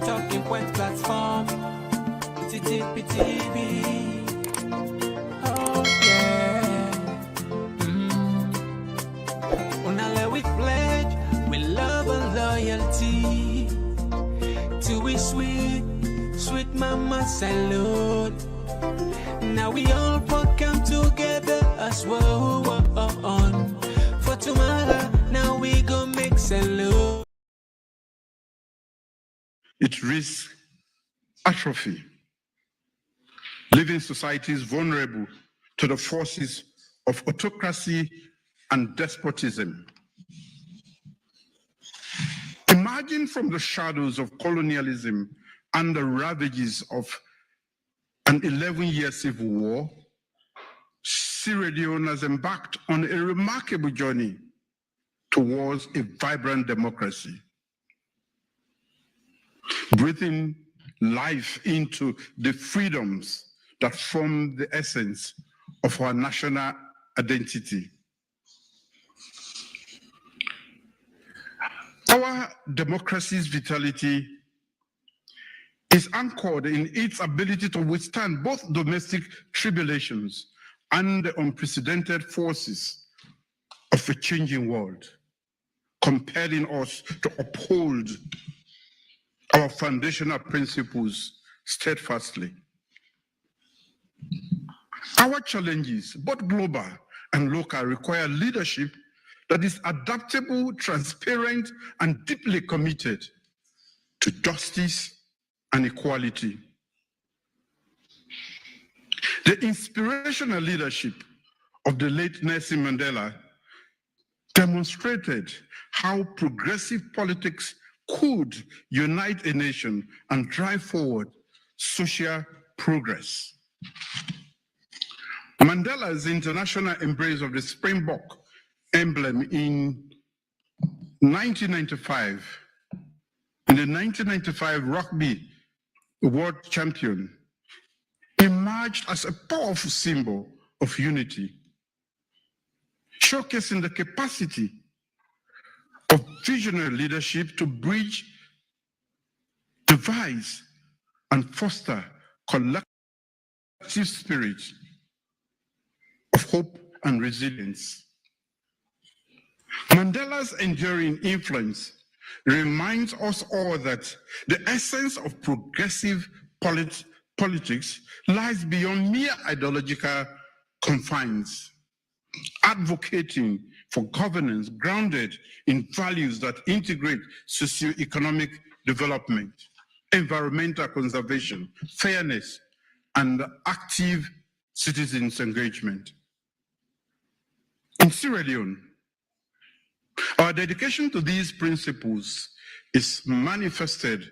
Talking Point platform. TTPTV. Oh yeah. Unale we pledge, we love and loyalty. To we sweet, sweet mama salute. Now we all come together as well on. For tomorrow, now we go make salute. It risks atrophy, leaving societies vulnerable to the forces of autocracy and despotism. Emerging from the shadows of colonialism and the ravages of an 11-year civil war, Sierra Leone has embarked on a remarkable journey towards a vibrant democracy, breathing life into the freedoms that form the essence of our national identity. Our democracy's vitality is anchored in its ability to withstand both domestic tribulations and the unprecedented forces of a changing world, compelling us to uphold our foundational principles steadfastly. Our challenges, both global and local, require leadership that is adaptable, transparent, and deeply committed to justice and equality. The inspirational leadership of the late Nelson Mandela demonstrated how progressive politics could unite a nation and drive forward social progress. Mandela's international embrace of the Springbok emblem in 1995, in the 1995 Rugby World Champion, emerged as a powerful symbol of unity, showcasing the capacity of visionary leadership to bridge, devise, and foster collective spirit of hope and resilience. Mandela's enduring influence reminds us all that the essence of progressive politics lies beyond mere ideological confines, advocating for governance grounded in values that integrate socio-economic development, environmental conservation, fairness, and active citizens' engagement. In Sierra Leone, our dedication to these principles is manifested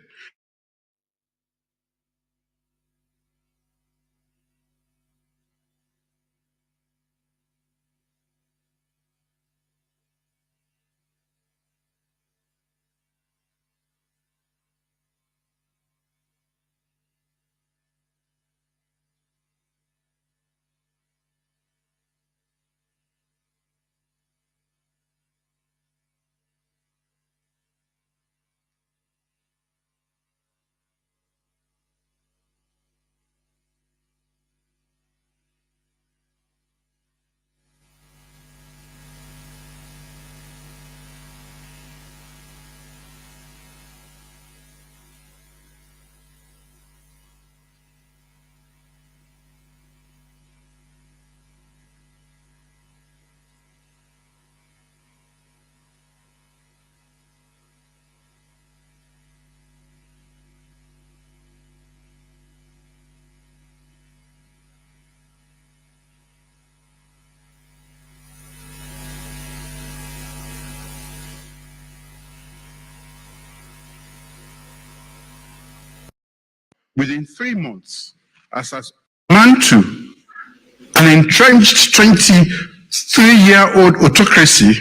within 3 months as a man to an entrenched 23-year-old autocracy.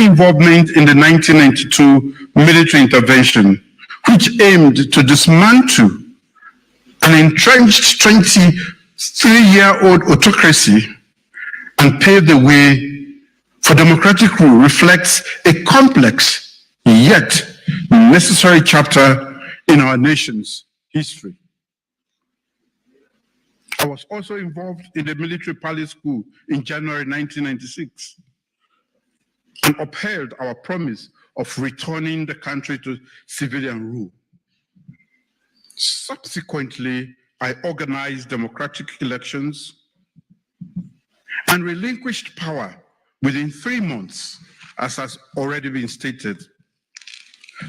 involvement in the 1992 military intervention, which aimed to dismantle an entrenched 23-year-old autocracy and pave the way for democratic rule, reflects a complex yet necessary chapter in our nation's history. I was also involved in the military palace coup in January 1996 and upheld our promise of returning the country to civilian rule. Subsequently, I organized democratic elections and relinquished power within 3 months, as has already been stated.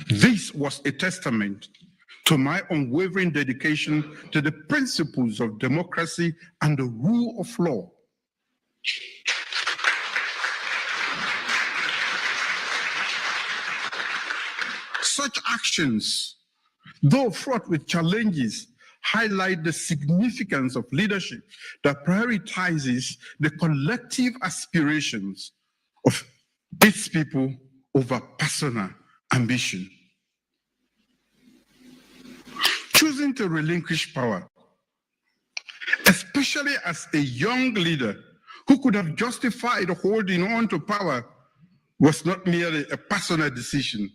This was a testament to my unwavering dedication to the principles of democracy and the rule of law. Such actions, though fraught with challenges, highlight the significance of leadership that prioritizes the collective aspirations of its people over personal ambition. Choosing to relinquish power, especially as a young leader who could have justified holding on to power, was not merely a personal decision,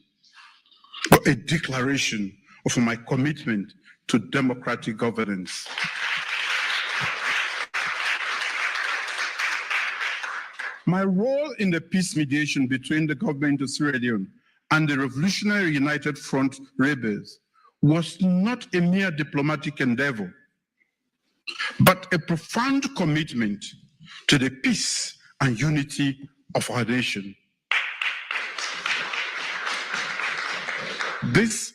but a declaration of my commitment to democratic governance. My role in the peace mediation between the government of Sierra Leone and the Revolutionary United Front rebels was not a mere diplomatic endeavor, but a profound commitment to the peace and unity of our nation. This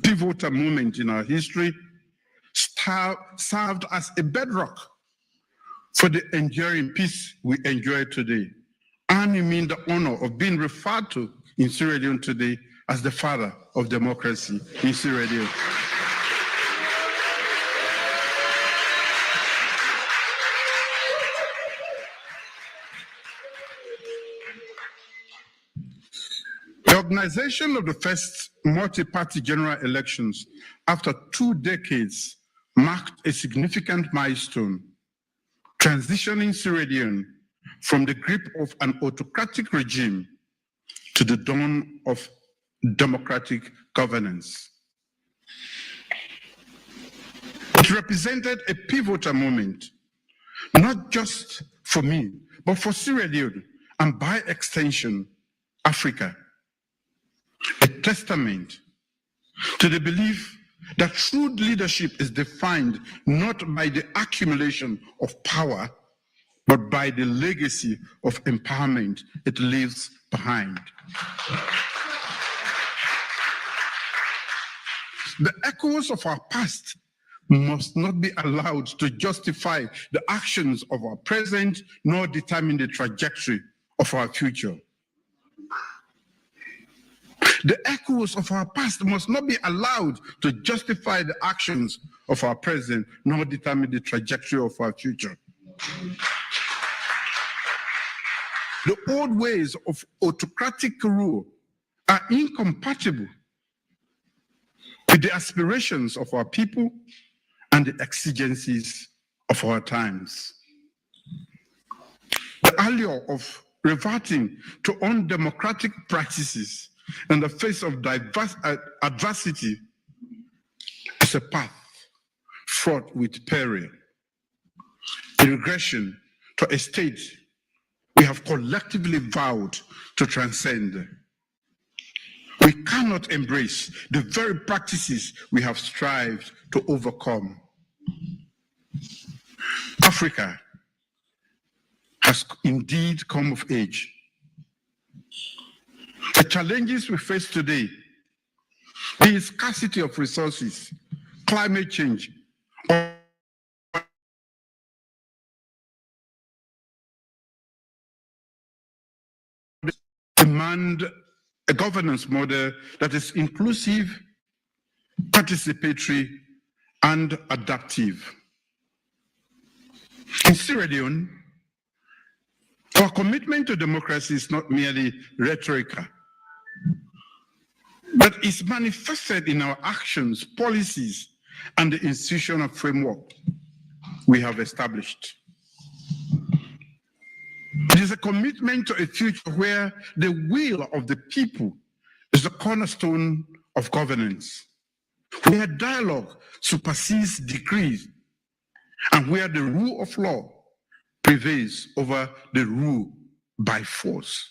pivotal moment in our history served as a bedrock for the enduring peace we enjoy today, earning me the honor of being referred to in Sierra Leone today as the father of democracy in Sierra Leone. The organization of the first multi-party general elections after 2 decades marked a significant milestone, transitioning Sierra Leone from the grip of an autocratic regime to the dawn of democratic governance. It represented a pivotal moment, not just for me, but for Sierra Leone, and by extension, Africa. A testament to the belief that true leadership is defined not by the accumulation of power, but by the legacy of empowerment it leaves behind. The echoes of our past must not be allowed to justify the actions of our present, nor determine the trajectory of our future. The echoes of our past must not be allowed to justify the actions of our present, nor determine the trajectory of our future. The old ways of autocratic rule are incompatible with the aspirations of our people and the exigencies of our times. The allure of reverting to undemocratic practices in the face of adversity is a path fraught with peril, a regression to a state we have collectively vowed to transcend. We cannot embrace the very practices we have strived to overcome. Africa has indeed come of age. The challenges we face today, the scarcity of resources, climate change, demand a governance model that is inclusive, participatory, and adaptive. In Sierra Leone, Our commitment to democracy is not merely rhetorical, but is manifested in our actions, policies, and the institutional framework we have established. It is a commitment to a future where the will of the people is the cornerstone of governance, where dialogue supersedes decrees, and where the rule of law prevails over the rule by force.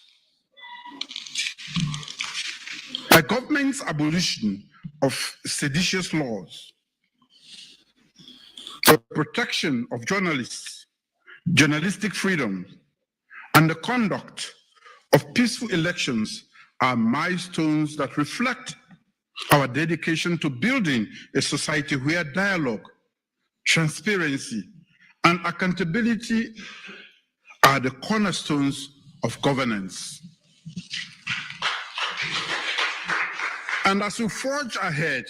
The government's abolition of seditious laws, the protection of journalists, journalistic freedom, and the conduct of peaceful elections are milestones that reflect our dedication to building a society where dialogue, transparency, and accountability are the cornerstones of governance. And as we forge ahead,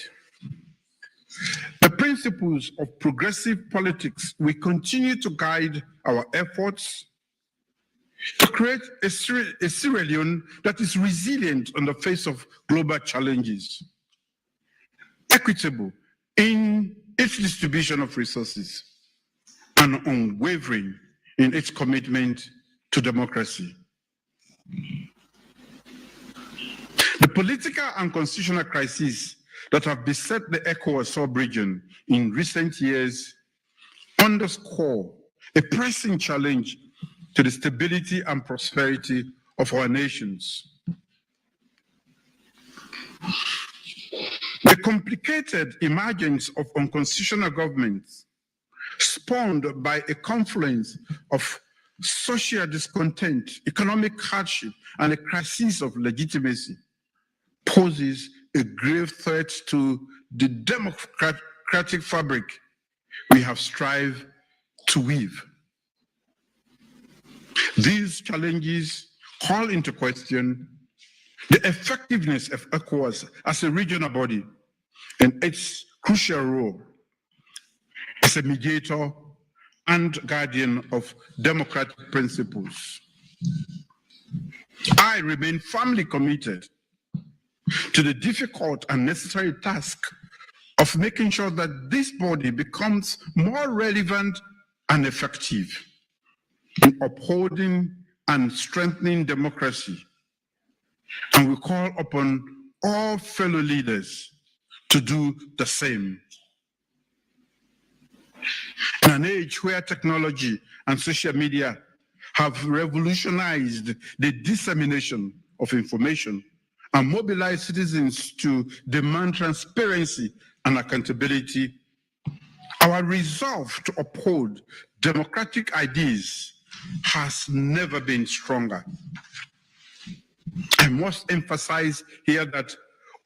the principles of progressive politics will continue to guide our efforts to create a Sierra Leone that is resilient in the face of global challenges, equitable in its distribution of resources, and unwavering in its commitment to democracy. The political and constitutional crises that have beset the ECOWAS sub-region in recent years underscore a pressing challenge to the stability and prosperity of our nations. The complicated emergence of unconstitutional governments, spawned by a confluence of social discontent, economic hardship, and a crisis of legitimacy, poses a grave threat to the democratic fabric we have strived to weave. These challenges call into question the effectiveness of ECOWAS as a regional body and its crucial role as a mediator and guardian of democratic principles. I remain firmly committed to the difficult and necessary task of making sure that this body becomes more relevant and effective in upholding and strengthening democracy. And we call upon all fellow leaders to do the same. In an age where technology and social media have revolutionized the dissemination of information and mobilized citizens to demand transparency and accountability, our resolve to uphold democratic ideas has never been stronger. I must emphasize here that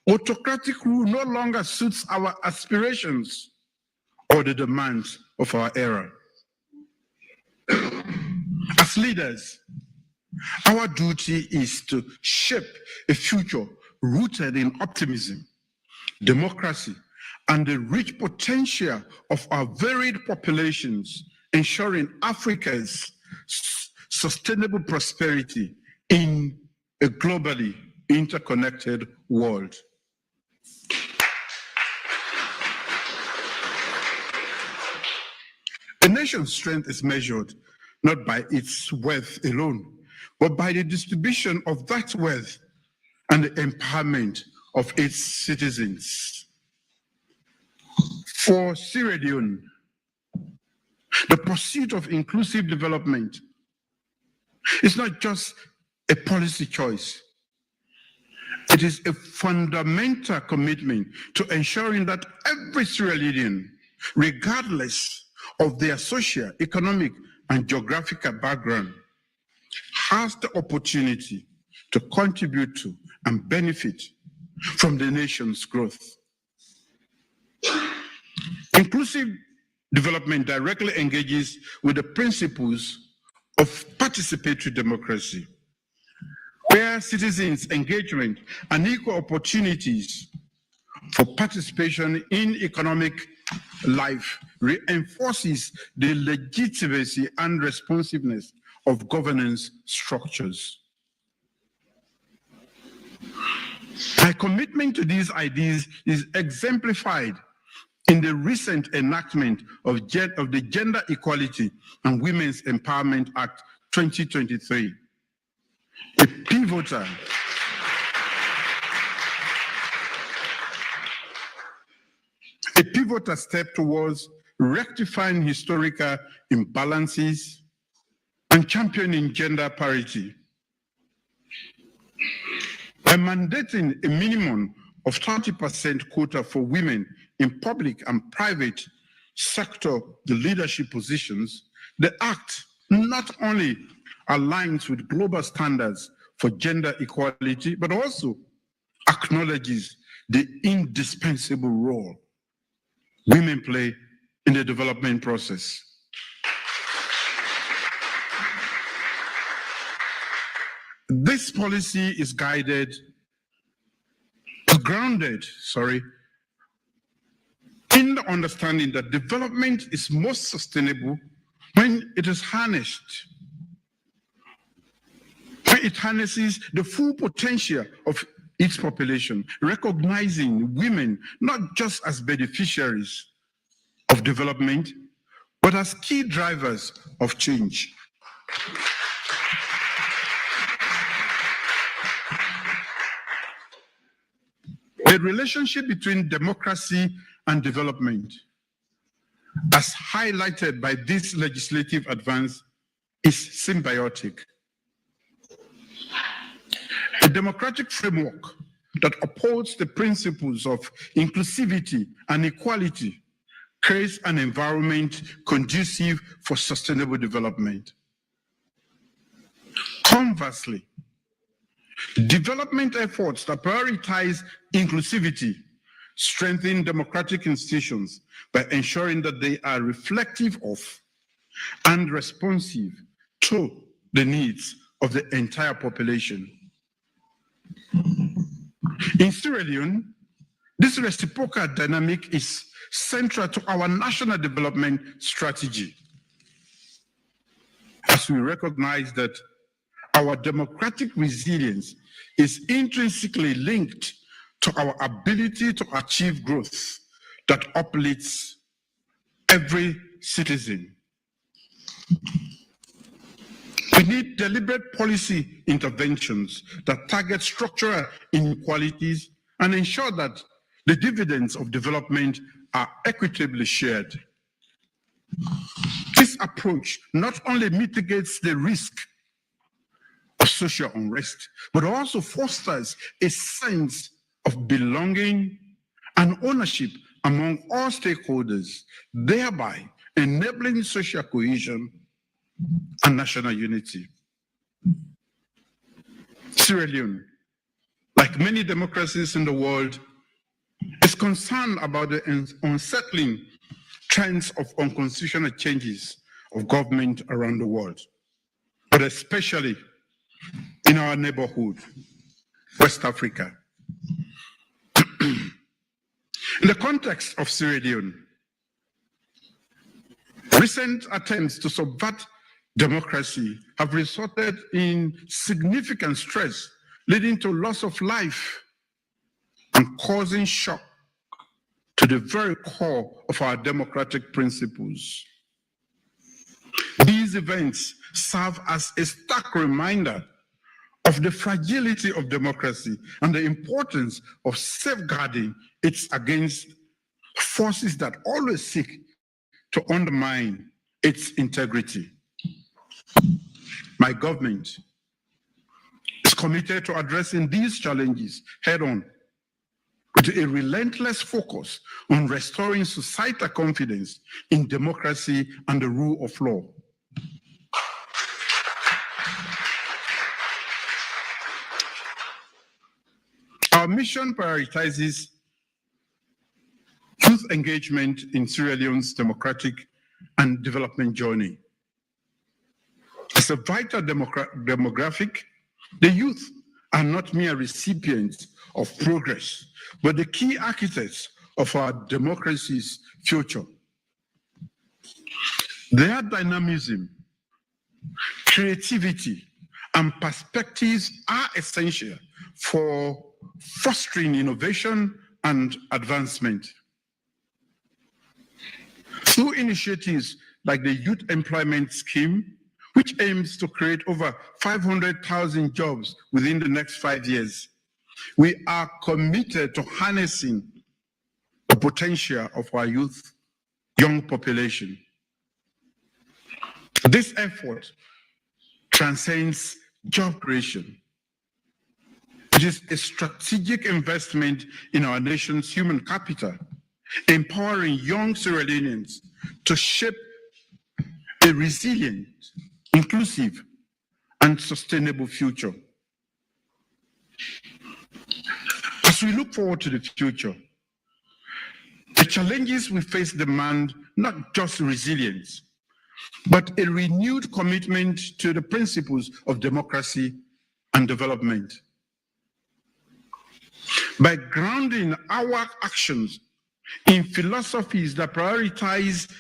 autocratic rule no longer suits our aspirations or the demands of our era. As leaders, our duty is to shape a future rooted in optimism, democracy, and the rich potential of our varied populations, ensuring Africa's sustainable prosperity in a globally interconnected world. A nation's strength is measured not by its wealth alone, but by the distribution of that wealth and the empowerment of its citizens. For Sierra Leone, the pursuit of inclusive development is not just a policy choice. It is a fundamental commitment to ensuring that every Sierra Leonean, regardless of their social, economic, and geographical background, has the opportunity to contribute to and benefit from the nation's growth. Inclusive development directly engages with the principles of participatory democracy, where citizens' engagement and equal opportunities for participation in economic life reinforces the legitimacy and responsiveness of governance structures. My commitment to these ideas is exemplified in the recent enactment of the Gender Equality and Women's Empowerment Act 2023, a pivotal step towards rectifying historical imbalances and championing gender parity. By mandating a minimum of 30% quota for women in public and private sector leadership positions, the Act not only aligns with global standards for gender equality, but also acknowledges the indispensable role women play in the development process. This policy is grounded, in the understanding that development is most sustainable when it is harnessed, when it harnesses the full potential of its population, recognizing women not just as beneficiaries of development, but as key drivers of change. The relationship between democracy and development, as highlighted by this legislative advance, is symbiotic. A democratic framework that upholds the principles of inclusivity and equality creates an environment conducive for sustainable development. Conversely, development efforts that prioritize inclusivity strengthen democratic institutions by ensuring that they are reflective of and responsive to the needs of the entire population. In Sierra Leone, this reciprocal dynamic is central to our national development strategy, as we recognize that our democratic resilience is intrinsically linked to our ability to achieve growth that uplifts every citizen. We need deliberate policy interventions that target structural inequalities and ensure that the dividends of development are equitably shared. This approach not only mitigates the risk of social unrest, but also fosters a sense of belonging and ownership among all stakeholders, thereby enabling social cohesion and national unity. Sierra Leone, like many democracies in the world, is concerned about the unsettling trends of unconstitutional changes of government around the world, but especially in our neighborhood, West Africa. In the context of Sierra Leone, recent attempts to subvert democracy have resulted in significant stress, leading to loss of life and causing shock to the very core of our democratic principles. These events serve as a stark reminder of the fragility of democracy and the importance of safeguarding it against forces that always seek to undermine its integrity. My government is committed to addressing these challenges head-on with a relentless focus on restoring societal confidence in democracy and the rule of law. Our mission prioritizes youth engagement in Sierra Leone's democratic and development journey. As a vital demographic, the youth are not mere recipients of progress, but the key architects of our democracy's future. Their dynamism, creativity, and perspectives are essential for fostering innovation and advancement. Through initiatives like the Youth Employment Scheme, which aims to create over 500,000 jobs within the next 5 years, we are committed to harnessing the potential of our young population. This effort transcends job creation. It is a strategic investment in our nation's human capital, empowering young Sierra Leoneans to shape a resilient, inclusive, and sustainable future. As we look forward to the future, the challenges we face demand not just resilience, but a renewed commitment to the principles of democracy and development. By grounding our actions in philosophies that prioritize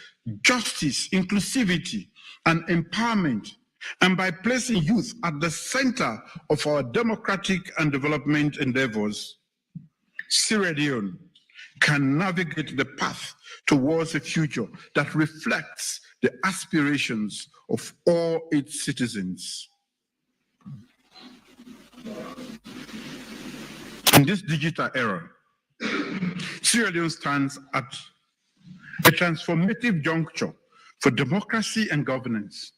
justice, inclusivity, and empowerment, and by placing youth at the center of our democratic and development endeavors, Sierra Leone can navigate the path towards a future that reflects the aspirations of all its citizens. In this digital era, Sierra Leone stands at a transformative juncture for democracy and governance.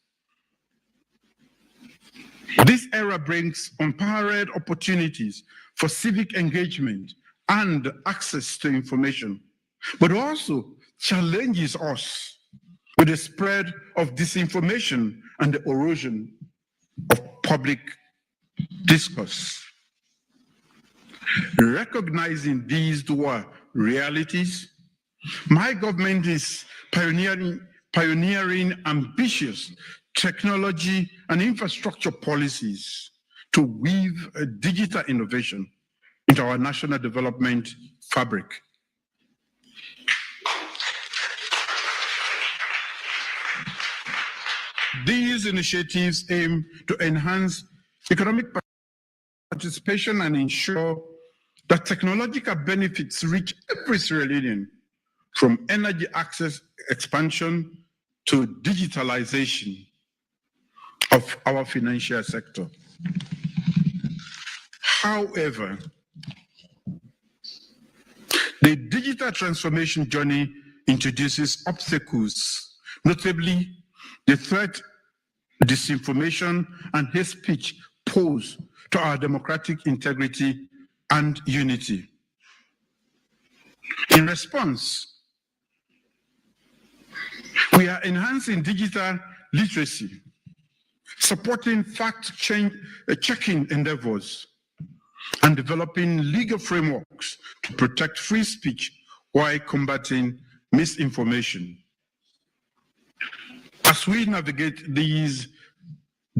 This era brings unparalleled opportunities for civic engagement and access to information, but also challenges us with the spread of disinformation and the erosion of public discourse. Recognizing these dual realities, my government is pioneering ambitious technology and infrastructure policies to weave digital innovation into our national development fabric. These initiatives aim to enhance economic participation and ensure that technological benefits reach every Sierra Leonean, from energy access expansion to digitalization of our financial sector. However, the digital transformation journey introduces obstacles, notably the threat disinformation and hate speech pose to our democratic integrity and unity. In response, we are enhancing digital literacy, supporting fact-checking endeavors, and developing legal frameworks to protect free speech while combating misinformation. As we navigate these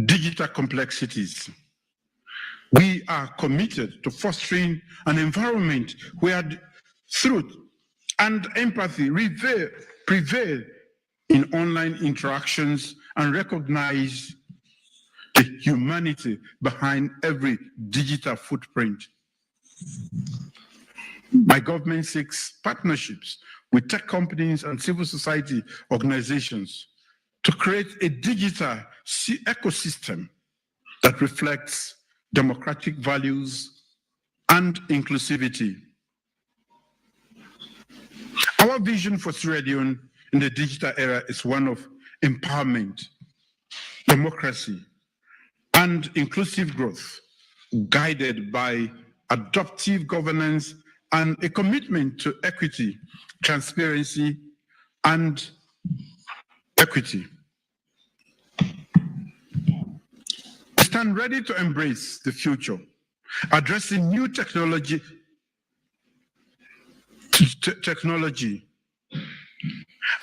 digital complexities, we are committed to fostering an environment where truth and empathy prevail in online interactions and recognize the humanity behind every digital footprint. My government seeks partnerships with tech companies and civil society organizations to create a digital ecosystem that reflects democratic values and inclusivity. Our vision for Sierra Leone in the digital era is one of empowerment, democracy, and inclusive growth, guided by adaptive governance and a commitment to equity, transparency, and equity. We stand ready to embrace the future, addressing new technology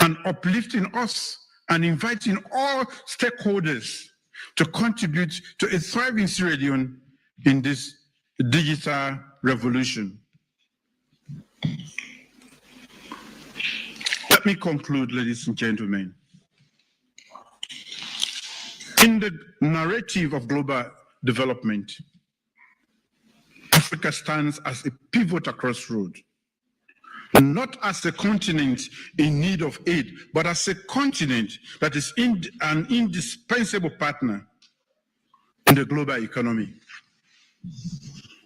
and uplifting us and inviting all stakeholders to contribute to a thriving Sierra Leone in this digital revolution. Let me conclude, ladies and gentlemen. In the narrative of global development, Africa stands as a pivotal crossroad, not as a continent in need of aid, but as a continent that is an indispensable partner in the global economy.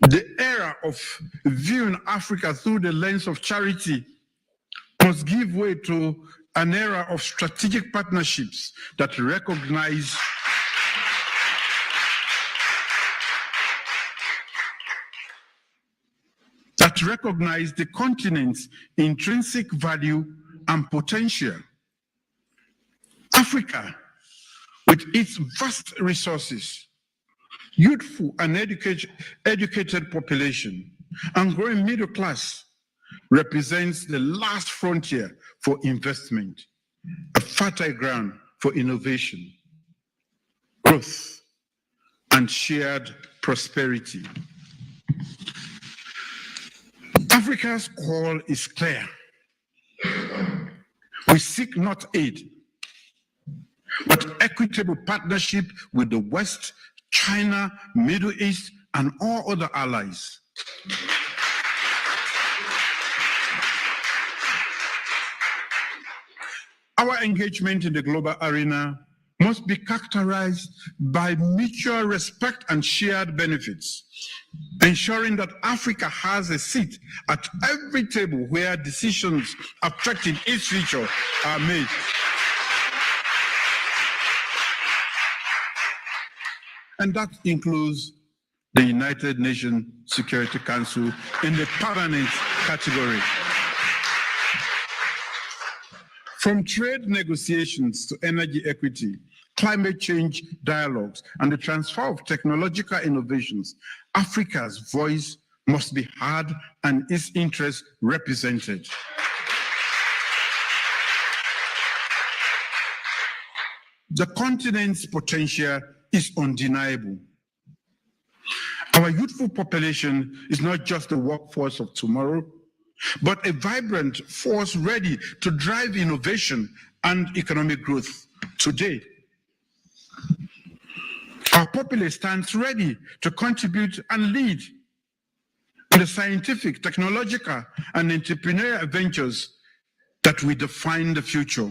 The era of viewing Africa through the lens of charity must give way to an era of strategic partnerships that recognize the continent's intrinsic value and potential. Africa, with its vast resources, youthful and educated population, and growing middle class, represents the last frontier for investment, a fertile ground for innovation, growth, and shared prosperity. Africa's call is clear. We seek not aid, but equitable partnership with the West, China, Middle East, and all other allies. Our engagement in the global arena must be characterized by mutual respect and shared benefits, ensuring that Africa has a seat at every table where decisions affecting its future are made. And that includes the United Nations Security Council in the permanent category. From trade negotiations to energy equity, climate change dialogues, and the transfer of technological innovations, Africa's voice must be heard and its interests represented. The continent's potential is undeniable. Our youthful population is not just the workforce of tomorrow, but a vibrant force ready to drive innovation and economic growth today. Our populace stands ready to contribute and lead in the scientific, technological, and entrepreneurial ventures that will define the future.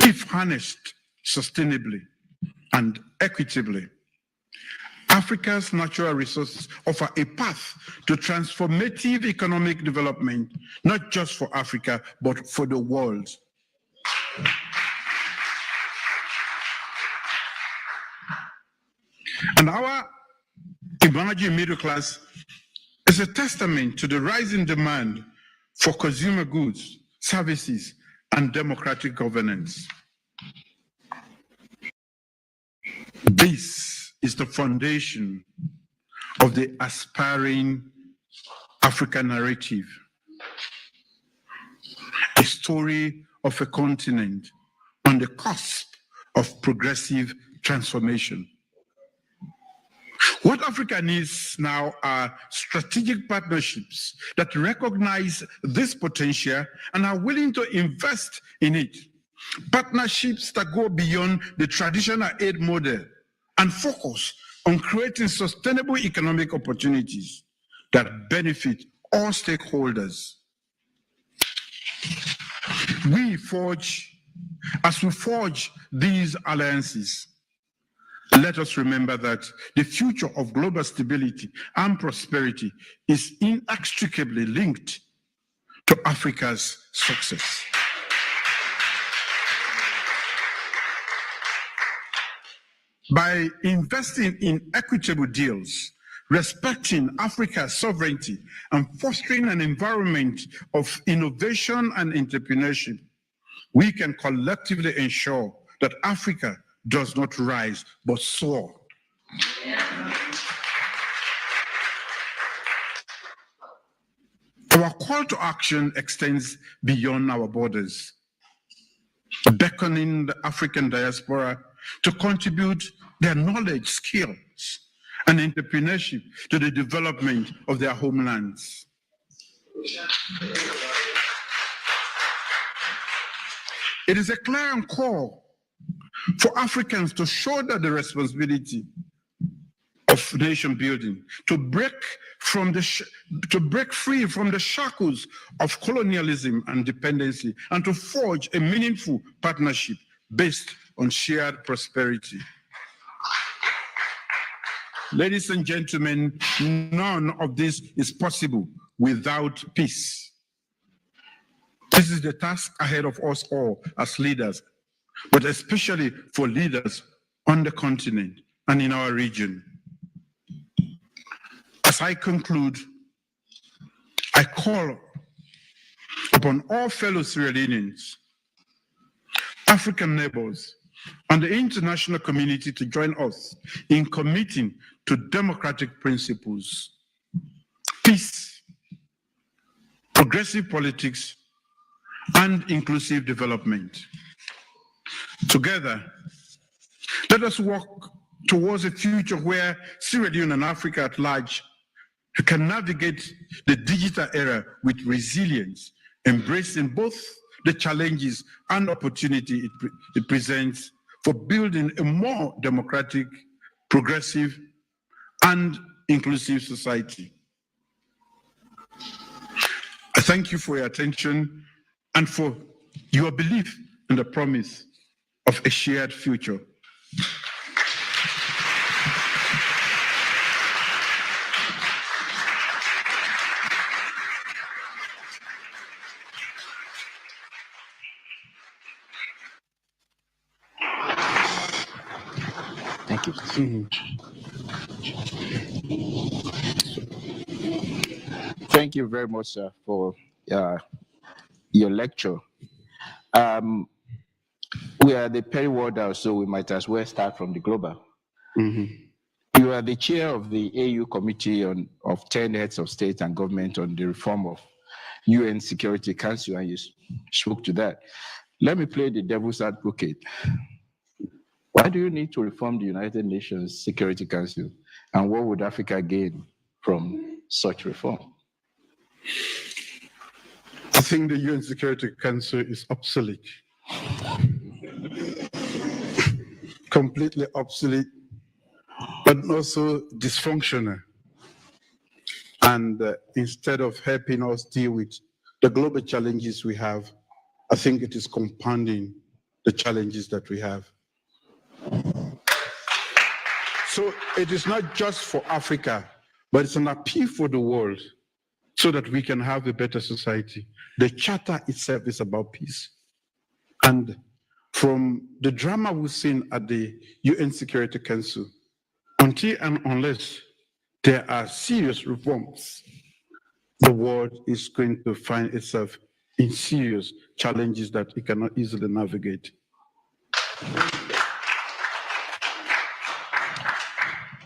If harnessed sustainably and equitably, Africa's natural resources offer a path to transformative economic development, not just for Africa, but for the world. And our emerging middle class is a testament to the rising demand for consumer goods, services, and democratic governance. This is the foundation of the aspiring African narrative, a story of a continent on the cusp of progressive transformation. What Africa needs now are strategic partnerships that recognize this potential and are willing to invest in it. Partnerships that go beyond the traditional aid model and focus on creating sustainable economic opportunities that benefit all stakeholders. As we forge these alliances, let us remember that the future of global stability and prosperity is inextricably linked to Africa's success. By investing in equitable deals, respecting Africa's sovereignty, and fostering an environment of innovation and entrepreneurship, we can collectively ensure that Africa does not rise, but soar. Our call to action extends beyond our borders, beckoning the African diaspora to contribute their knowledge, skills, and entrepreneurship to the development of their homelands. It is a clarion call for Africans to shoulder the responsibility of nation building, to break free from the shackles of colonialism and dependency, and to forge a meaningful partnership based on shared prosperity. Ladies and gentlemen, none of this is possible without peace. This is the task ahead of us all as leaders, but especially for leaders on the continent and in our region. As I conclude, I call upon all fellow Sierra Leoneans, African neighbors, and the international community to join us in committing to democratic principles, peace, progressive politics, and inclusive development. Together, let us work towards a future where Sierra Leone and Africa at large can navigate the digital era with resilience, embracing both the challenges and opportunity it presents for building a more democratic, progressive, and inclusive society. I thank you for your attention and for your belief in the promise of a shared future. Thank you. Thank you very much, sir, for your lecture. We are the Periworld House, so we might as well start from the global. You are the chair of the AU Committee of 10 heads of state and government on the reform of UN Security Council, and you spoke to that. Let me play the devil's advocate. Why do you need to reform the United Nations Security Council, and what would Africa gain from such reform? I think the UN Security Council is obsolete. Completely obsolete, but also dysfunctional. And instead of helping us deal with the global challenges we have, I think it is compounding the challenges that we have. So it is not just for Africa, but it's an appeal for the world so that we can have a better society. The charter itself is about peace. And from the drama we've seen at the UN Security Council, until and unless there are serious reforms, the world is going to find itself in serious challenges that it cannot easily navigate.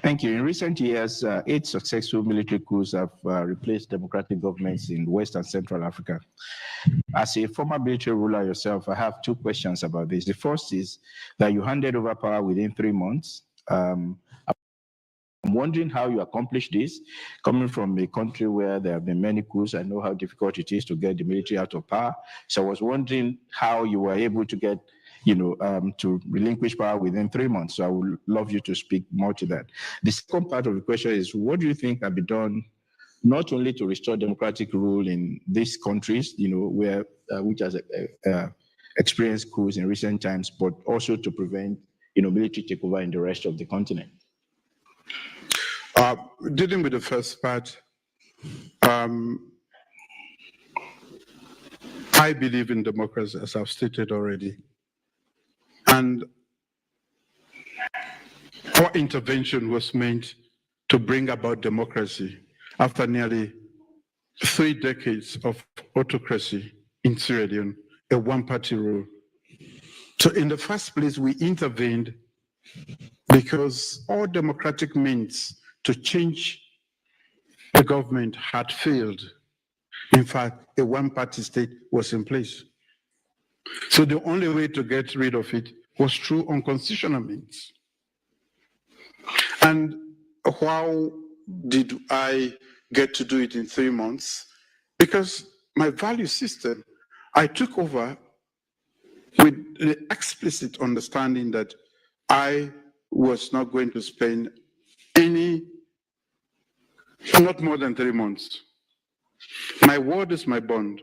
Thank you. In recent years, 8 successful military coups have replaced democratic governments in West and Central Africa. As a former military ruler yourself, I have 2 questions about this. The first is that you handed over power within 3 months. I'm wondering how you accomplished this. Coming from a country where there have been many coups, I know how difficult it is to get the military out of power. So I was wondering how you were able to get to relinquish power within 3 months. So I would love you to speak more to that. The second part of the question is, what do you think can be done not only to restore democratic rule in these countries, where which has experienced coups in recent times, but also to prevent, military takeover in the rest of the continent? Dealing with the first part, I believe in democracy, as I've stated already. And our intervention was meant to bring about democracy after nearly 3 decades of autocracy in Sierra Leone, a one-party rule. So in the first place, we intervened because all democratic means to change the government had failed. In fact, a one-party state was in place. So the only way to get rid of it was through unconstitutional means. And how did I get to do it in 3 months? Because my value system, I took over with the explicit understanding that I was not going to spend not more than 3 months. My word is my bond.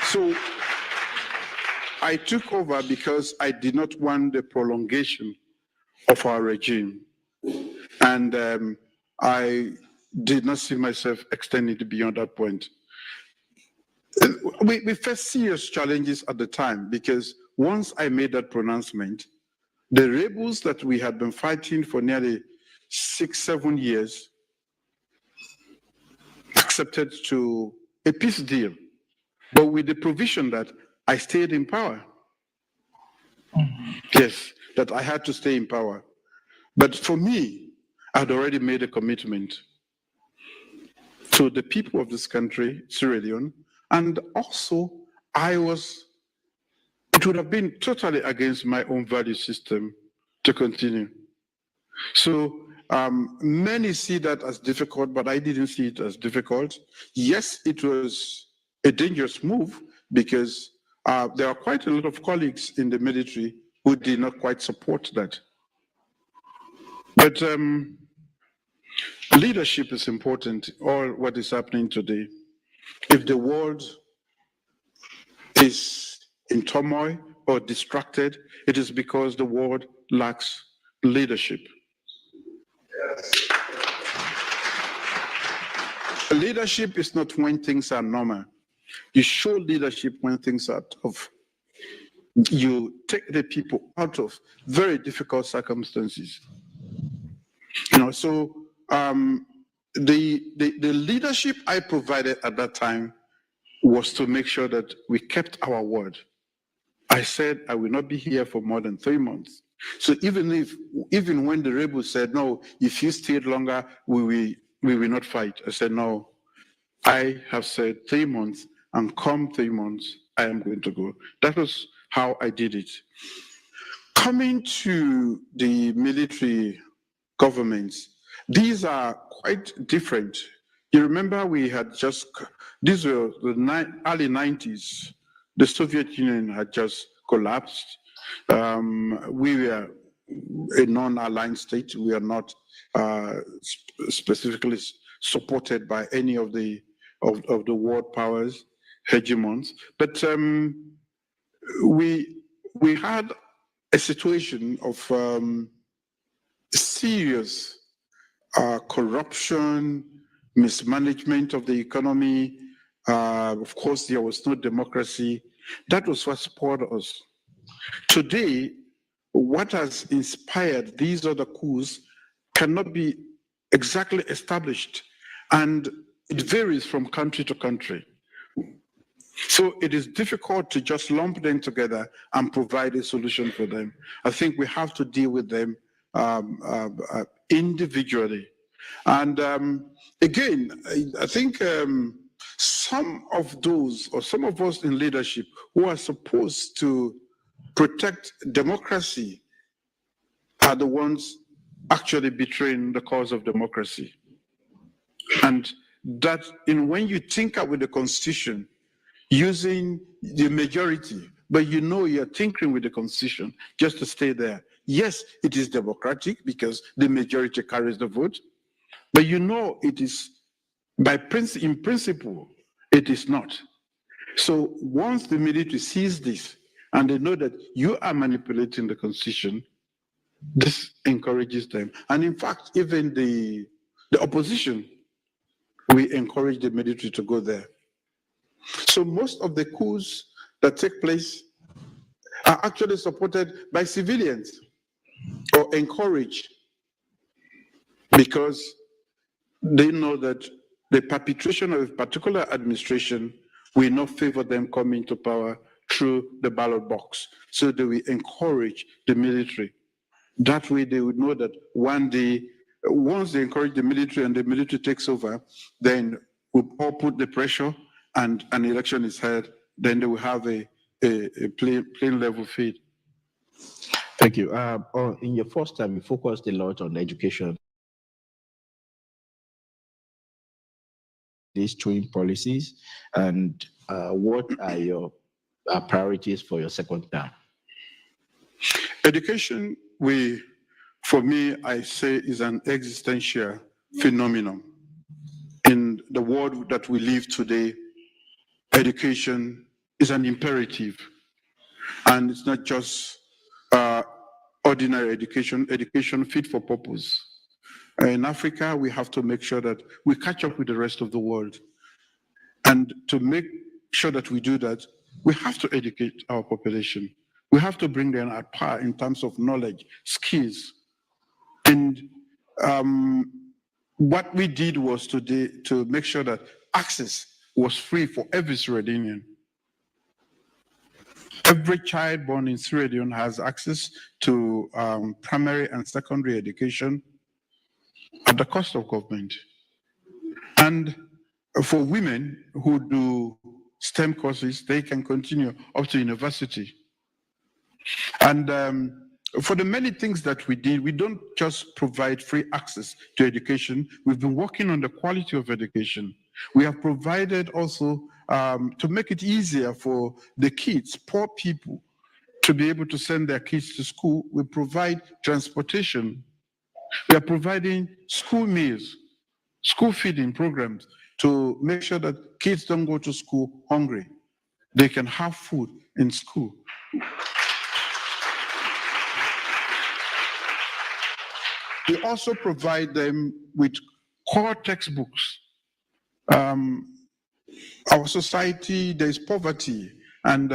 So I took over because I did not want the prolongation of our regime. And I did not see myself extending it beyond that point. We faced serious challenges at the time because once I made that pronouncement, the rebels that we had been fighting for nearly 6-7 years accepted to a peace deal, but with the provision that I stayed in power. Yes, that I had to stay in power. But for me, I'd already made a commitment to the people of this country, Sierra Leone, and also it would have been totally against my own value system to continue. So many see that as difficult, but I didn't see it as difficult. Yes, it was a dangerous move because there are quite a lot of colleagues in the military who did not quite support that. But leadership is important, all what is happening today. If the world is in turmoil or distracted, it is because the world lacks leadership. Leadership is not when things are normal. You show leadership when things are tough. You take the people out of very difficult circumstances. So the leadership I provided at that time was to make sure that we kept our word. I said I will not be here for more than 3 months. So even when the rebels said, no, if you stayed longer, we will not fight. I said, no, I have said 3 months, and come 3 months, I am going to go. That was how I did it. Coming to the military governments, these are quite different. You remember these were the early 90s. The Soviet Union had just collapsed. We were a non-aligned state. We are not specifically supported by any of the world powers, hegemons. But we had a situation of serious corruption, mismanagement of the economy. Of course, there was no democracy. That was what spoiled us. Today, what has inspired these other coups cannot be exactly established, and it varies from country to country. So it is difficult to just lump them together and provide a solution for them. I think we have to deal with them individually. And again, I think some of those, or some of us in leadership who are supposed to protect democracy are the ones actually betraying the cause of democracy. And that when you tinker with the Constitution, using the majority, but you're tinkering with the Constitution just to stay there. Yes, it is democratic because the majority carries the vote, but it is in principle, it is not. So once the military sees this and they know that you are manipulating the Constitution, this encourages them. And in fact, even the opposition, we encourage the military to go there. So most of the coups that take place are actually supported by civilians or encouraged because they know that the perpetration of a particular administration will not favor them coming to power through the ballot box. So they will encourage the military. That way they would know that one day, once they encourage the military and the military takes over, then we'll all put the pressure and an election is held, then they will have a plain level field. Thank you. In your first time, you focused a lot on education. these twin policies, and what are your priorities for your second term? Education, for me, I say, is an existential phenomenon. In the world that we live today, education is an imperative. And it's not just ordinary education, education fit for purpose. In Africa, we have to make sure that we catch up with the rest of the world. And to make sure that we do that, we have to educate our population. We have to bring them at par in terms of knowledge, skills. And what we did was today to make sure that access was free for every Sierra Leonean. Every child born in Sierra Leone has access to primary and secondary education at the cost of government. And for women who do STEM courses, they can continue up to university. And for the many things that we did, we don't just provide free access to education. We've been working on the quality of education. We have provided also to make it easier for the kids, poor people, to be able to send their kids to school. We provide transportation. We are providing school meals, school feeding programs to make sure that kids don't go to school hungry. They can have food in school. We also provide them with core textbooks. Our society, there is poverty, and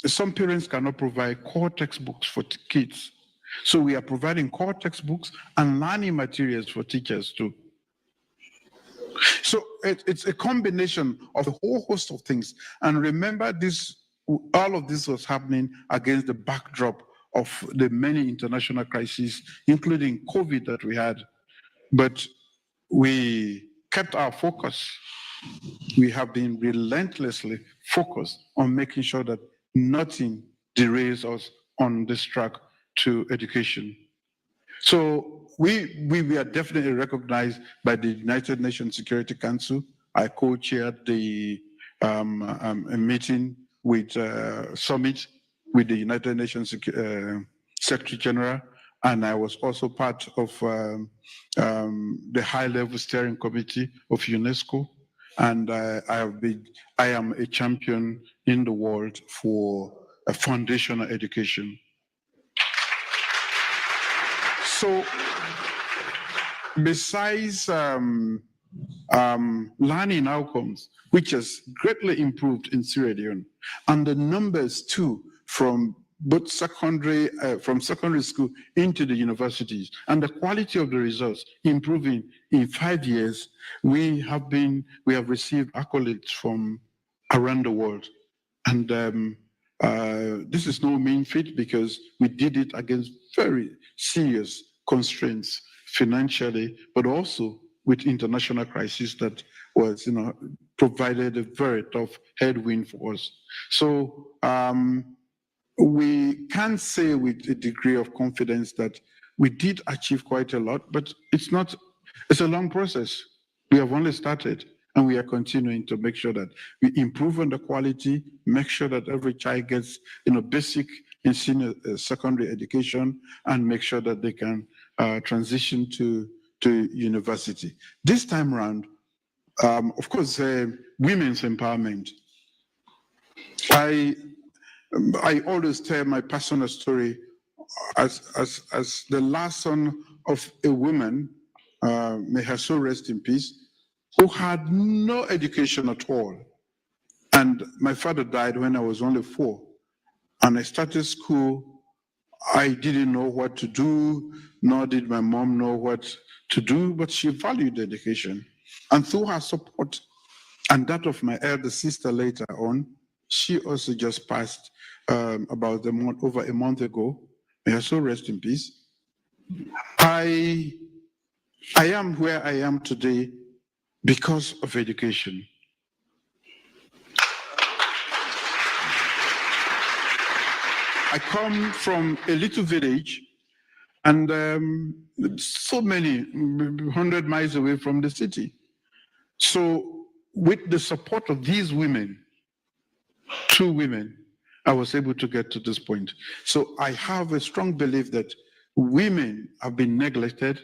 some parents cannot provide core textbooks for kids. So we are providing core textbooks and learning materials for teachers too. So it's a combination of a whole host of things. And remember, all of this was happening against the backdrop of the many international crises, including COVID that we had. But we kept our focus. We have been relentlessly focused on making sure that nothing derails us on this track to education. So we are definitely recognized by the United Nations Security Council. I co-chaired the a meeting with summit with the United Nations Secretary General, and I was also part of the high-level steering committee of UNESCO. And I am a champion in the world for a foundational education. So besides learning outcomes, which has greatly improved in Sierra Leone, and the numbers too from both secondary school into the universities, and the quality of the results improving in 5 years, we have received accolades from around the world. And this is no mean feat, because we did it against very serious constraints financially, but also with international crisis that was, provided a very tough headwind for us. So we can say with a degree of confidence that we did achieve quite a lot, but it's a long process. We have only started, and we are continuing to make sure that we improve on the quality, make sure that every child gets, basic and senior secondary education, and make sure that they can transition to university. This time around, of course, women's empowerment. I always tell my personal story as the last son of a woman, may her soul rest in peace, who had no education at all. And my father died when I was only 4. And I started school. I didn't know what to do, nor did my mom know what to do, but she valued education. And through her support, and that of my elder sister later on, she also just passed over a month ago. May her soul rest in peace. I am where I am today because of education. I come from a little village, and so many, 100 miles away from the city. So with the support of these women, 2 women, I was able to get to this point. So I have a strong belief that women have been neglected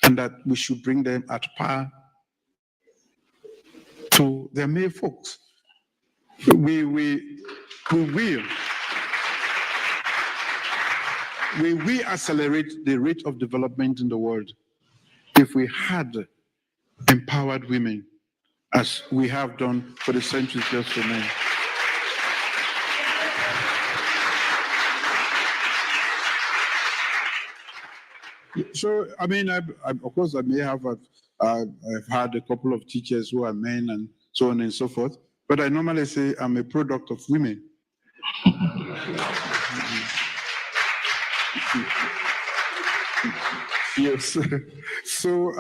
and that we should bring them at par to their male folks. We will accelerate the rate of development in the world if we had empowered women as we have done for the centuries just for men. So, I mean, of course, I may have, I've had a couple of teachers who are men and so on and so forth, but I normally say I'm a product of women. Yes. So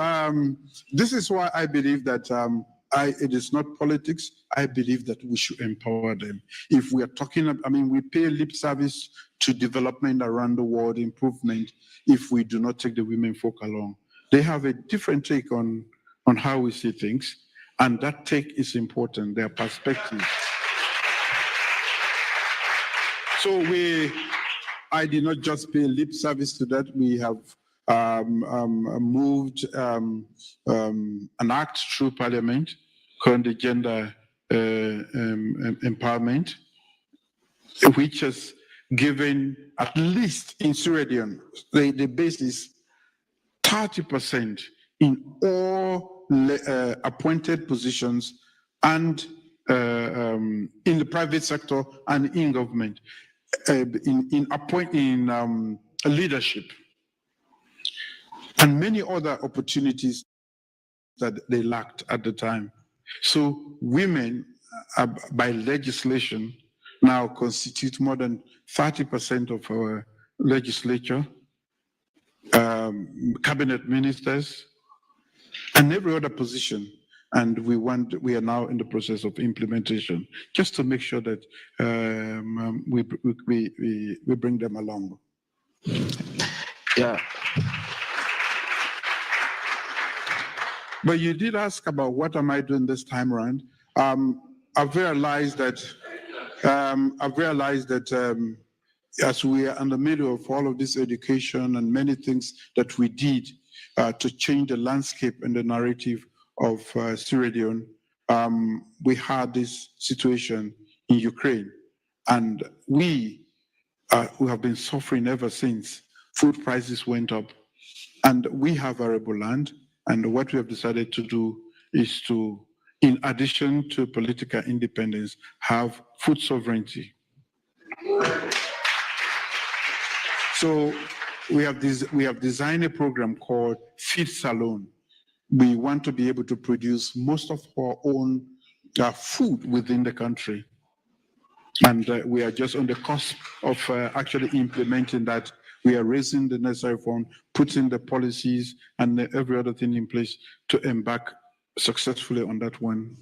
this is why I believe that it is not politics. I believe that we should empower them. If we are talking, I mean, we pay lip service to development around the world, improvement, if we do not take the women folk along. They have a different take on how we see things, and that take is important, their perspective. So I did not just pay lip service to that. We have moved an act through Parliament called the Gender Empowerment, which has given, at least in Sweden, the base is 30% in all appointed positions and in the private sector and in government, in leadership, and many other opportunities that they lacked at the time. So women, by legislation, now constitute more than 30% of our legislature, cabinet ministers, and every other position. And we are now in the process of implementation, just to make sure that we bring them along. Yeah. But you did ask about what am I doing this time around. I've realized that as we are in the middle of all of this education and many things that we did to change the landscape and the narrative of Sierra Leone, we had this situation in Ukraine, and we have been suffering ever since. Food prices went up, and we have arable land. And what we have decided to do is to, in addition to political independence, have food sovereignty. So we have designed a program called Feed Salon. We want to be able to produce most of our own food within the country. And we are just on the cusp of actually implementing that. We are raising the necessary fund, putting the policies and every other thing in place to embark successfully on that one.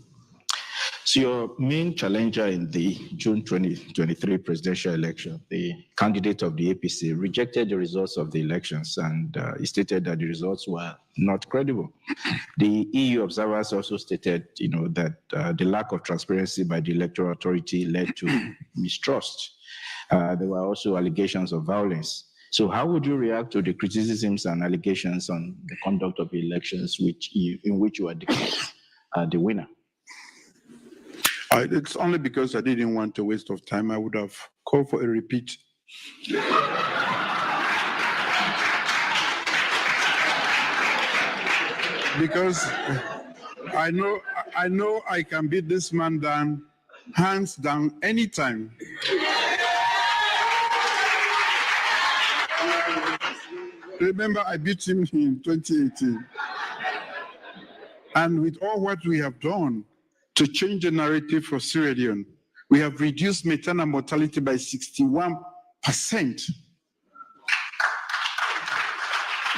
So your main challenger in the June 2023 presidential election, the candidate of the APC, rejected the results of the elections, and he stated that the results were not credible. The EU observers also stated, that the lack of transparency by the electoral authority led to mistrust. There were also allegations of violence. So how would you react to the criticisms and allegations on the conduct of the elections in which you are declared the winner? It's only because I didn't want a waste of time. I would have called for a repeat. Because I know I can beat this man down, hands down, anytime. Remember, I beat him in 2018. And with all what we have done to change the narrative for Sierra Leone, we have reduced maternal mortality by 61%.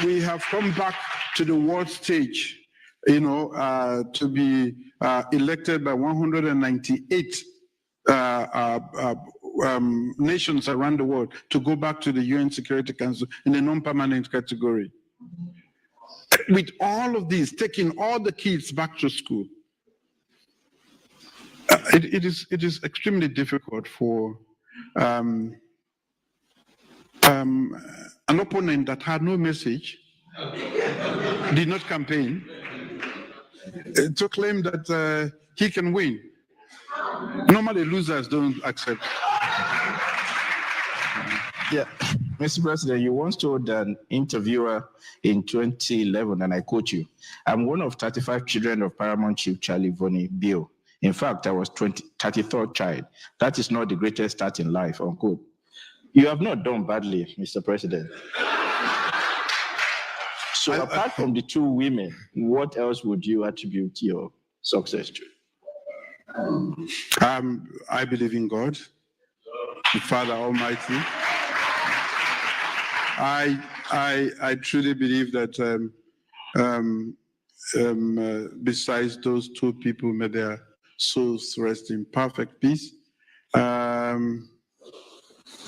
We have come back to the world stage, to be elected by 198 nations around the world to go back to the UN Security Council in a non-permanent category. With all of these, taking all the kids back to school, it is extremely difficult for an opponent that had no message, did not campaign, to claim that he can win. Normally, losers don't accept. Yeah, Mr. President, you once told an interviewer in 2011, and I quote you, "I'm one of 35 children of Paramount Chief Charlie Vonnie Bill. In fact, I was 33rd child. That is not the greatest start in life," unquote. You have not done badly, Mr. President. So apart from the two women, what else would you attribute your success to? I believe in God, the Father Almighty. I truly believe that besides those two people, may their souls rest in perfect peace.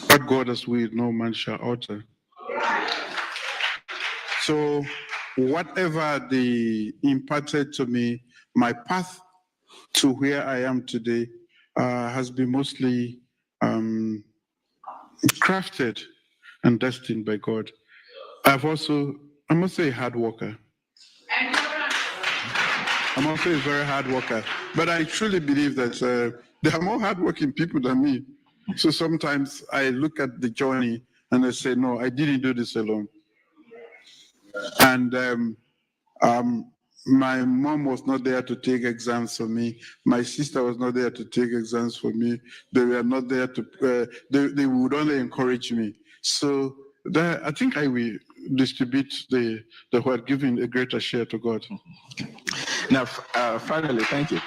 What God has willed, no man shall alter. So whatever they imparted to me, my path to where I am today has been mostly crafted and destined by God. I'm also a hard worker. I'm also a very hard worker. But I truly believe that there are more hardworking people than me. So sometimes I look at the journey and I say, no, I didn't do this alone. And my mom was not there to take exams for me. My sister was not there to take exams for me. They were not there to, they would only encourage me. So I think I will distribute the word, giving a greater share to God. Now, finally, thank you.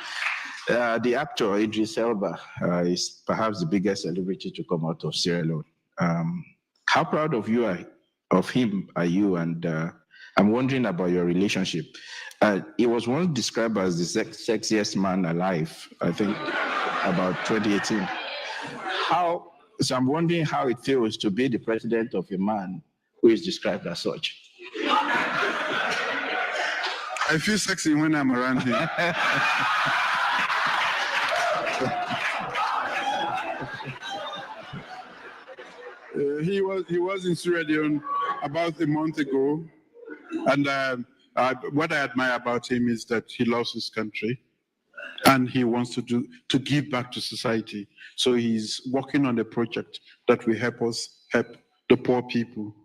The actor Idris Elba is perhaps the biggest celebrity to come out of Sierra Leone. How proud of him are you? And I'm wondering about your relationship. He was once described as the sexiest man alive, I think, about 2018. So I'm wondering how it feels to be the president of a man who is described as such. I feel sexy when I'm around him. He was in Sierra Leone about a month ago, and what I admire about him is that he loves his country, and he wants to give back to society. So he's working on a project that will help the poor people.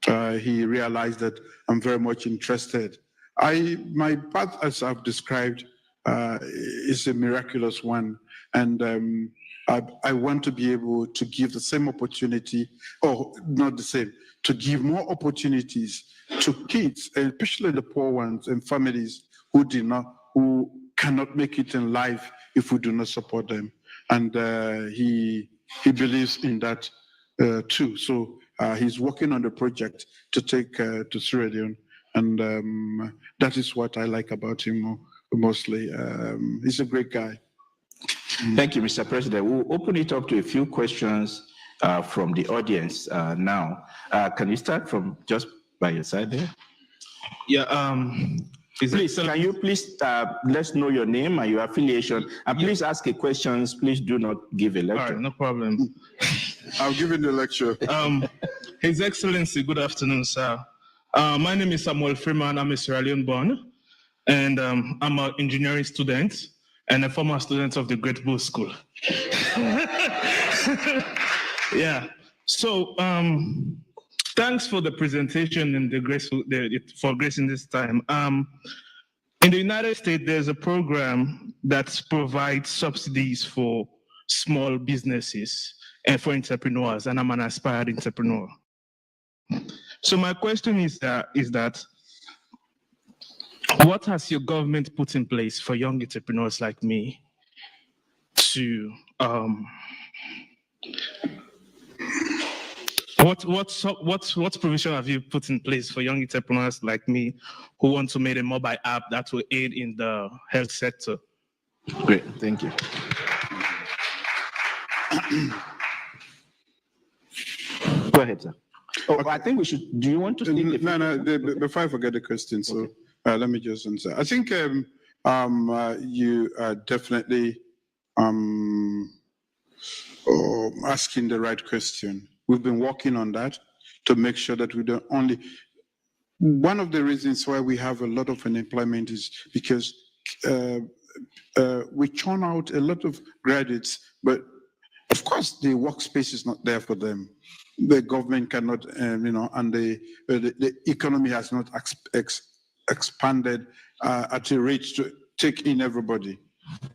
He realized that I'm very much interested. My path, as I've described, is a miraculous one, and I want to be able to give the same opportunity, or not the same, to give more opportunities to kids, especially the poor ones and families who cannot make it in life if we do not support them. And he believes in that too. So he's working on the project to take to Sierra Leone, and that is what I like about him mostly. He's a great guy. Thank you, Mr. President. We'll open it up to a few questions from the audience now. Can you start from just by your side there? Yeah. Please, can you please let us know your name and your affiliation? And please ask a questions. Please do not give a lecture. All right, no problem. I'll give you the lecture. His Excellency, good afternoon, sir. My name is Samuel Freeman. I'm a Sierra Leone born, and I'm an engineering student and a former student of the Great Bull School. Yeah. So thanks for the presentation and for gracing this time. In the United States, there's a program that provides subsidies for small businesses and for entrepreneurs, and I'm an aspired entrepreneur. So my question is that what has your government put in place for young entrepreneurs like me to what provision have you put in place for young entrepreneurs like me who want to make a mobile app that will aid in the health sector? Great, thank you. Go ahead, sir. Oh, okay. I think we should. Do you want to speak? No. Before I forget the question, so let me just answer. I think you definitely asking the right question. We've been working on that to make sure that we don't only. One of the reasons why we have a lot of unemployment is because we churn out a lot of graduates, but of course the workspace is not there for them. The government cannot, and the economy has not expanded at a rate to take in everybody.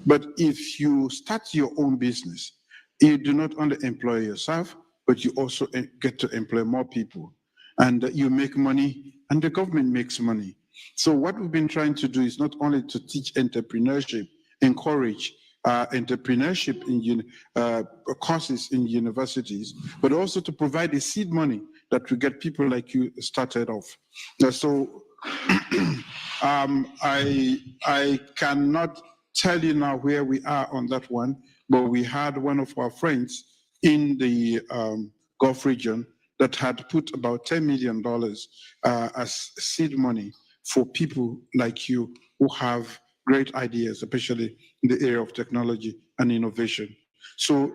But if you start your own business, you do not only employ yourself, but you also get to employ more people. And you make money, and the government makes money. So what we've been trying to do is not only to teach entrepreneurship, encourage entrepreneurship in courses in universities, but also to provide the seed money that will get people like you started off. So I cannot tell you now where we are on that one, but we had one of our friends in the Gulf region that had put about $10 million as seed money for people like you who have great ideas, especially in the area of technology and innovation. So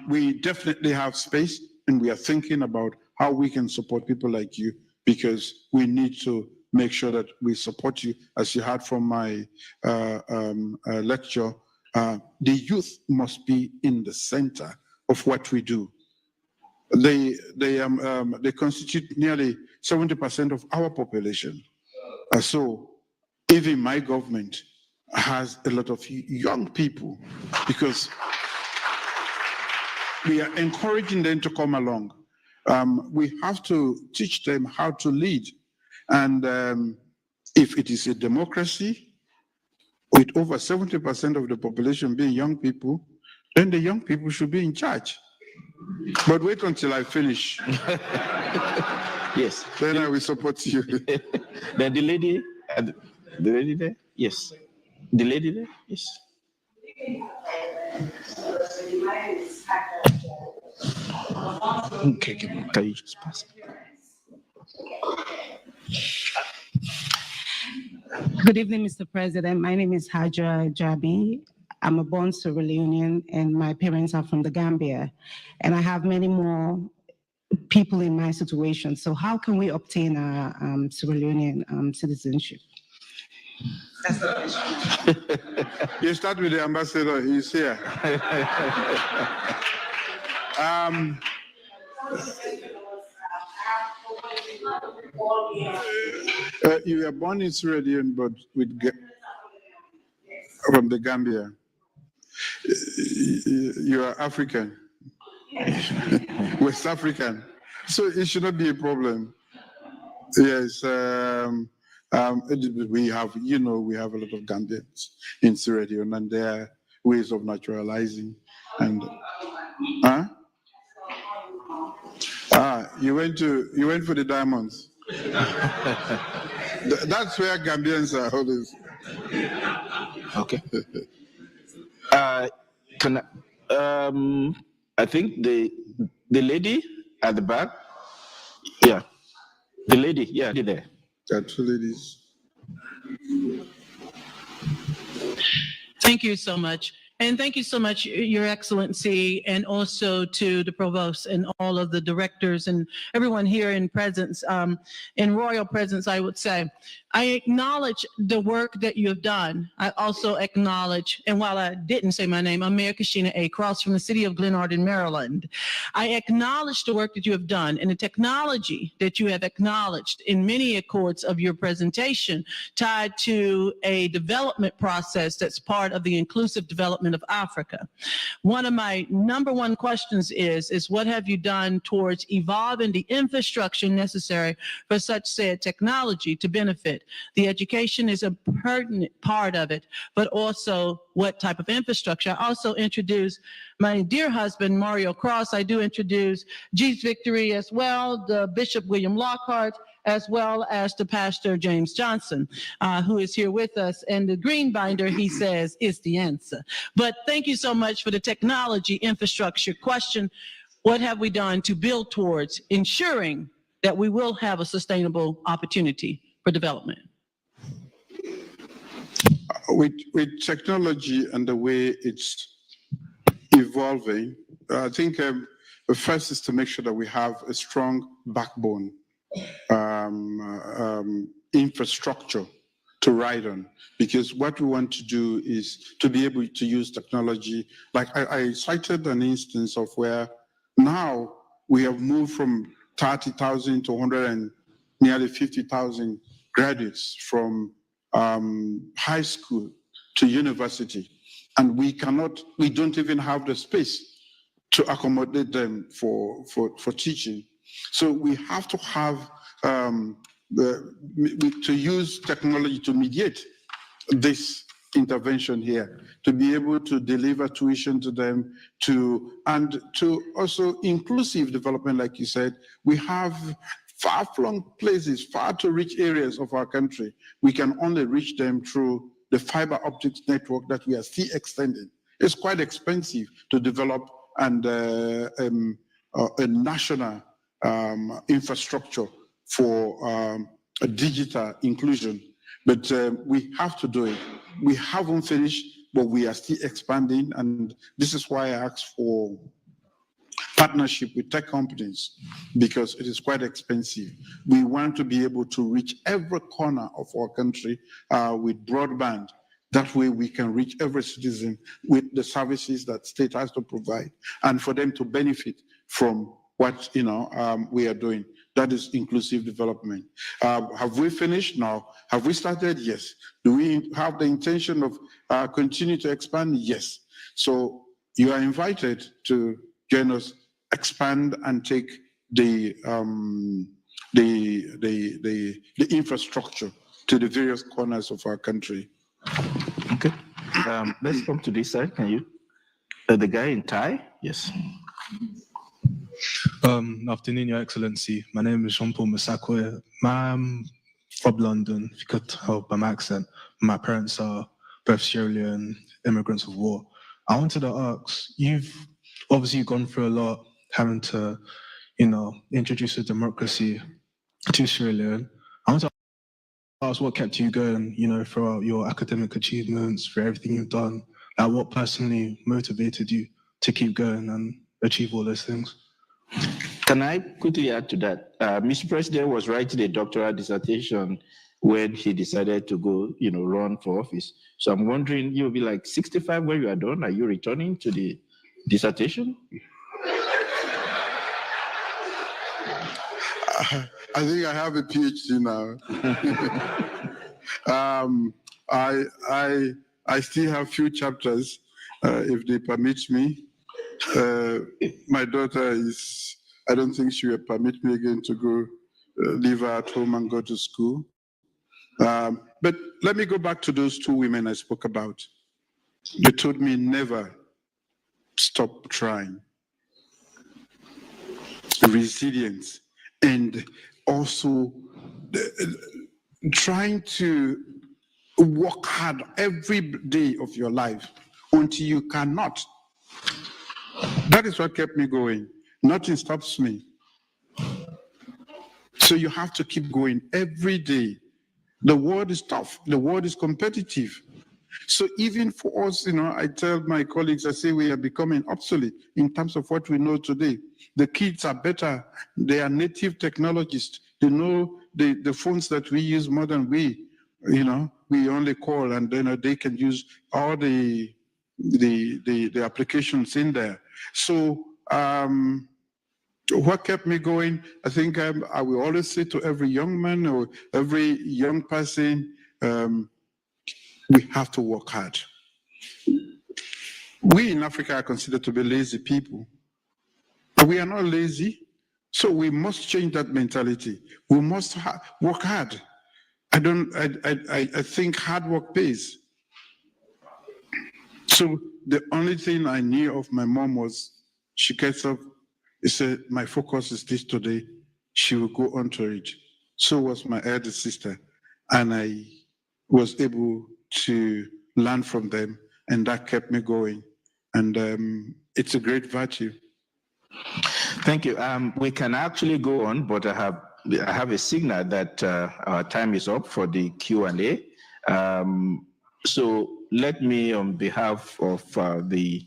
we definitely have space, and we are thinking about how we can support people like you, because we need to make sure that we support you. As you heard from my lecture, the youth must be in the center of what we do. They constitute nearly 70% of our population. So even my government has a lot of young people, because we are encouraging them to come along. We have to teach them how to lead. And if it is a democracy, with over 70% of the population being young people, then the young people should be in charge. But wait until I finish. Yes. Then I will support you. Then the lady there? Yes. The lady there? Yes. Okay, can you just pass it? Good evening, Mr. President. My name is Hajra Jabi. I'm a born Sierra Leonean, and my parents are from the Gambia. And I have many more people in my situation. So how can we obtain a Sierra Leonean citizenship? That's the question. You start with the ambassador. He's here. You were born in Sierra Leone, but from the Gambia. You are African, West African, so it should not be a problem. Yes, we have, we have a lot of Gambians in Sierra Leone, and there are ways of naturalizing. And you went for the diamonds. That's where Gambians are always. Okay. I think the lady at the back. Yeah, the lady. Yeah, there. There are two ladies. Thank you so much. And thank you so much, Your Excellency, and also to the Provost and all of the directors and everyone here in presence, in royal presence, I would say. I acknowledge the work that you have done. I also acknowledge, and while I didn't say my name, I'm Mayor Kashina A. Cross from the city of Glen Arden, Maryland. I acknowledge the work that you have done and the technology that you have acknowledged in many accords of your presentation tied to a development process that's part of the inclusive development of Africa. One of my number one questions is what have you done towards evolving the infrastructure necessary for such said technology to benefit? The education is a pertinent part of it, but also what type of infrastructure. I also introduce my dear husband, Mario Cross. I do introduce G's Victory as well, the Bishop William Lockhart, as well as the Pastor James Johnson, who is here with us. And the green binder, he says, is the answer. But thank you so much for the technology infrastructure question. What have we done to build towards ensuring that we will have a sustainable opportunity for development? with technology and the way it's evolving, I think the first is to make sure that we have a strong backbone infrastructure to ride on, because what we want to do is to be able to use technology. Like I cited an instance of where now we have moved from 30,000 to 100 and nearly 50,000 graduates from high school to university, and we don't even have the space to accommodate them for teaching. So we have to have to use technology to mediate this intervention here, to be able to deliver tuition to them, and to also inclusive development, like you said. We have far-flung places, far to reach areas of our country. We can only reach them through the fiber optics network that we are still extending. It's quite expensive to develop and a national infrastructure for a digital inclusion, but we have to do it. We haven't finished, but we are still expanding, and this is why I asked for partnership with tech companies, because it is quite expensive. We want to be able to reach every corner of our country with broadband. That way we can reach every citizen with the services that state has to provide, and for them to benefit from what we are doing. That is inclusive development. Have we finished? No. Have we started? Yes. Do we have the intention of continue to expand? Yes. So you are invited to join us, expand and take the infrastructure to the various corners of our country. Okay. Let's come to this side. Can you? The guy in tie? Yes. Afternoon, Your Excellency. My name is Jean-Paul Masakwe. I'm from London, if you could help by my accent. My parents are both Sierra Leone immigrants of war. I wanted to ask, you've obviously gone through a lot, having to, introduce a democracy to Sierra Leone. I want to ask what kept you going, throughout your academic achievements, for everything you've done. What personally motivated you to keep going and achieve all those things? Can I quickly add to that? Mr. President was writing a doctoral dissertation when he decided to go, run for office. So I'm wondering, you'll be like 65 when you are done. Are you returning to the dissertation? I think I have a PhD now. I still have few chapters, if they permit me. My daughter I don't think she will permit me again to go leave her at home and go to school. But let me go back to those two women I spoke about. They told me never stop trying. Resilience, and also trying to work hard every day of your life until you cannot. That is what kept me going. Nothing stops me. So you have to keep going every day. The world is tough. The world is competitive. So even for us, I tell my colleagues, I say we are becoming obsolete in terms of what we know today. The kids are better. They are native technologists. They know the phones that we use more than we only call, and then they can use all the applications in there. So what kept me going, I think I will always say to every young man or every young person, we have to work hard. We in Africa are considered to be lazy people. But we are not lazy, so we must change that mentality. We must work hard. I think hard work pays. So the only thing I knew of my mom was she gets up, she said, my focus is this today. She will go on to it. So was my elder sister. And I was able to learn from them, and that kept me going. And it's a great virtue. Thank you. We can actually go on, but I have a signal that our time is up for the Q&A. So let me, on behalf of the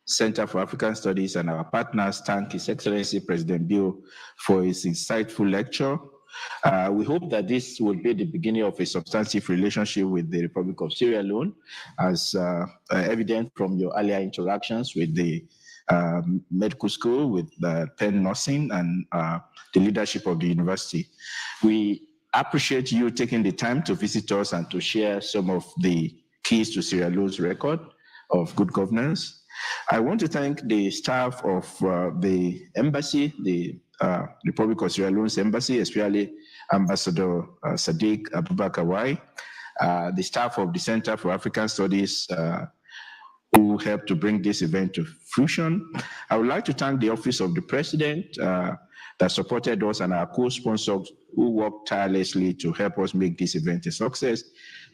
Center for African Studies and our partners, thank His Excellency President Bio for his insightful lecture. We hope that this will be the beginning of a substantive relationship with the Republic of Sierra Leone, as evident from your earlier interactions with the medical school, with Penn Nursing, and the leadership of the university. We appreciate you taking the time to visit us and to share some of the keys to Sierra Leone's record of good governance. I want to thank the staff of the embassy, the Republic of Sierra Leone's embassy, especially Ambassador Sadiq Abubakar Wai, the staff of the Center for African Studies who helped to bring this event to fruition. I would like to thank the Office of the President that supported us and our co-sponsors who worked tirelessly to help us make this event a success,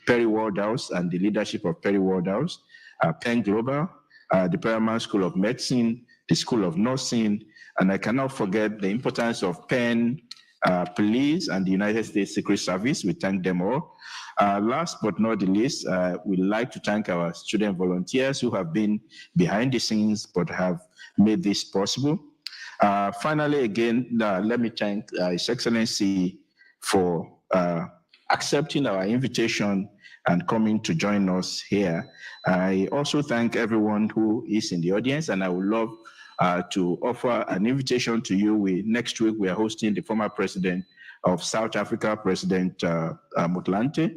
Perry Waldhouse and the leadership of Perry Waldhouse, Penn Global, the Paramount School of Medicine, the School of Nursing, and I cannot forget the importance of Penn Police and the United States Secret Service. We thank them all. Last but not the least, we'd like to thank our student volunteers who have been behind the scenes but have made this possible. Finally, again, let me thank His Excellency for accepting our invitation and coming to join us here. I also thank everyone who is in the audience, and I would love to offer an invitation to you. Next week, we are hosting the former president of South Africa, President Motlanthe,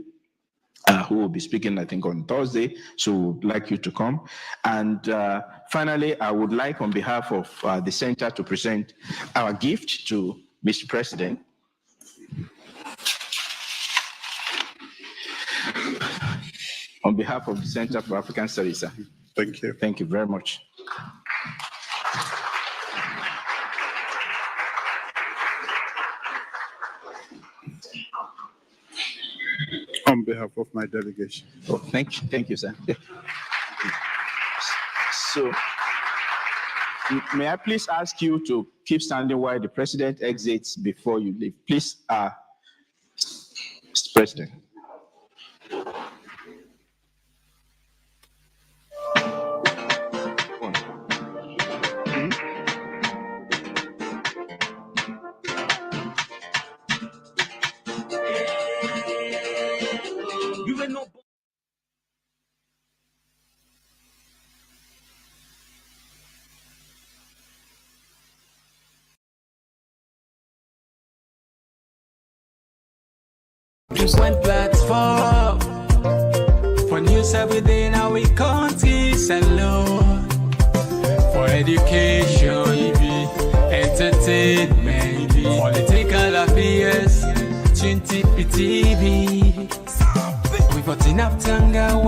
who will be speaking, I think, on Thursday. So we'd like you to come. And finally, I would like, on behalf of the center, to present our gift to Mr. President. On behalf of the Center for African Studies, sir. Thank you. Thank you very much. On behalf of my delegation. Oh, thank you, sir. So, may I please ask you to keep standing while the president exits before you leave? Please, Mr. President. Just one platform for news every day. Now we countries alone for education, entertainment, political affairs, 20 TV. We got enough tanga.